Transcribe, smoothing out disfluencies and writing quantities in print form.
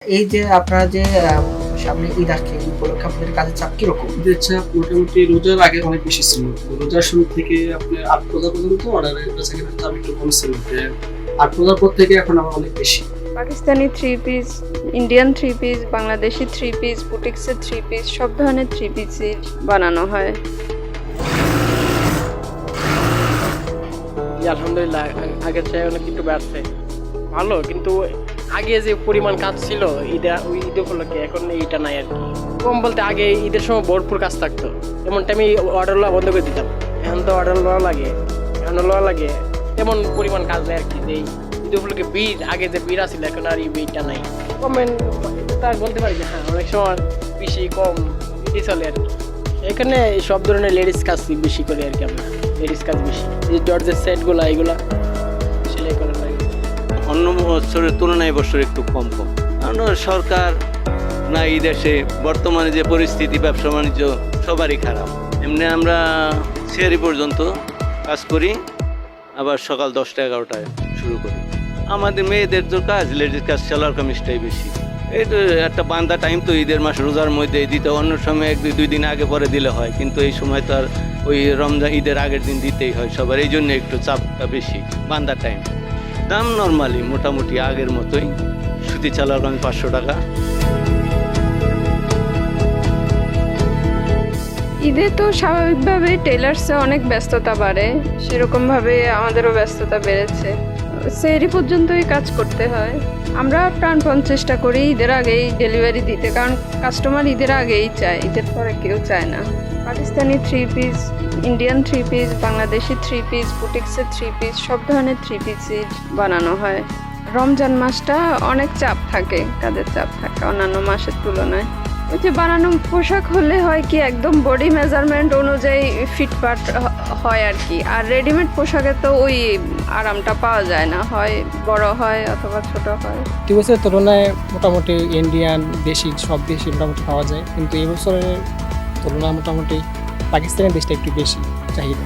এই যে আপনারা যে সামনে ঈদ আসছে, এই উপলক্ষে আপনাদের কাজের চাপ কিরকম? ঈদের চাপ মোটামুটি রোজার আগে অনেক বেশি ছিল। রোজার শুরু থেকে আপনার ৮ রোজা পর্যন্ত অর্ডারের বেচাকেনার চাপ একটু কম ছিল। ৮ রোজার পর থেকে এখন আবার অনেক বেশি। Pakistani three piece, Indian three piece, Bangladeshi three piece, বুটিক্সের থ্রি পিস, সব ধরনের থ্রি পিসই বানানো হয়। আলহামদুলিল্লাহ আগের চেয়ে অনেক একটু বাড়ছে, ভালো। কিন্তু আগে যে পরিমাণ কাজ ছিল ওই ঈদ উপলক্ষে এখন এইটা নাই আর কি। কম বলতে আগে ঈদের সময় ভরপুর কাজ থাকতো, এমন টাইমে অর্ডার লওয়া বন্ধ করে দিতাম। এখন তো অর্ডার লওয়া লাগে তেমন পরিমাণ কাজ নেই আর কি। যে ঈদ উপলক্ষে ভিড়, আগে যে ভিড় আছিল এখন আর এই ভিড়টা নাই। কমেন্ট তার বলতে পারি যে হ্যাঁ অনেক সময় বেশি কম এটি চলে আর কি। এখানে সব ধরনের লেডিস কাজ বেশি করে আর কি। আমরা লেডিস কাজ বেশি, এই জর্জের সেটগুলো এইগুলা সেলাই করা লাগে। অন্য বছরের তুলনায় বছর একটু কম কারণ সরকার না এই দেশে বর্তমানে যে পরিস্থিতি, ব্যবসা বাণিজ্য সবারই খারাপ। এমনি আমরা সিয়ারি পর্যন্ত কাজ করি, আবার সকাল 10টা-11টায় শুরু করি। আমাদের মেয়েদের তো কাজ, লেডিস কাজ, সেলার কামিজটাই বেশি। এই তো একটা বান্ধা টাইম, তো ঈদের মাস রোজার মধ্যে দিতে, অন্য সময় 1-2 দিন আগে পরে দিলে হয়, কিন্তু এই সময় তো আর ওই রমজান ঈদের আগের দিন দিতেই হয় সবার, এই জন্য একটু চাপটা বেশি। বান্ধা টাইম দাম নর্মালি মোটামুটি আগের মতোই। সুতি চালার কামিজ 500 টাকা। ঈদে তো স্বাভাবিকভাবে টেলার্সে অনেক ব্যস্ততা বাড়ে, সেরকমভাবে আমাদেরও ব্যস্ততা বেড়েছে। সেহরি পর্যন্তই কাজ করতে হয়। আমরা প্রাণপণ চেষ্টা করি ঈদের আগেই ডেলিভারি দিতে, কারণ কাস্টমার ঈদের আগেই চায়, ঈদের পরে কেউ চায় না। Pakistani three piece, Indian three piece, Bangladeshi three piece, বুটিক্সের থ্রি পিস, সব ধরনের থ্রি পিসই বানানো হয়। রমজান মাসটা অনেক চাপ থাকে, কাজের চাপ থাকে অন্যান্য মাসের তুলনায়। ওই যে বানানো পোশাক হলে হয় কি একদম বডি মেজারমেন্ট অনুযায়ী ফিটফাট হয় আর কি। আর রেডিমেড পোশাকে তো ওই আরামটা পাওয়া যায় না, হয় বড় হয় অথবা ছোট হয়। প্রতি বছরের তুলনায় মোটামুটি ইন্ডিয়ান দেশি সব দেশই মোটামুটি পাওয়া যায়, কিন্তু এই বছরের তুলনায় মোটামুটি পাকিস্তানি দেশটা একটু বেশি চাহিদা।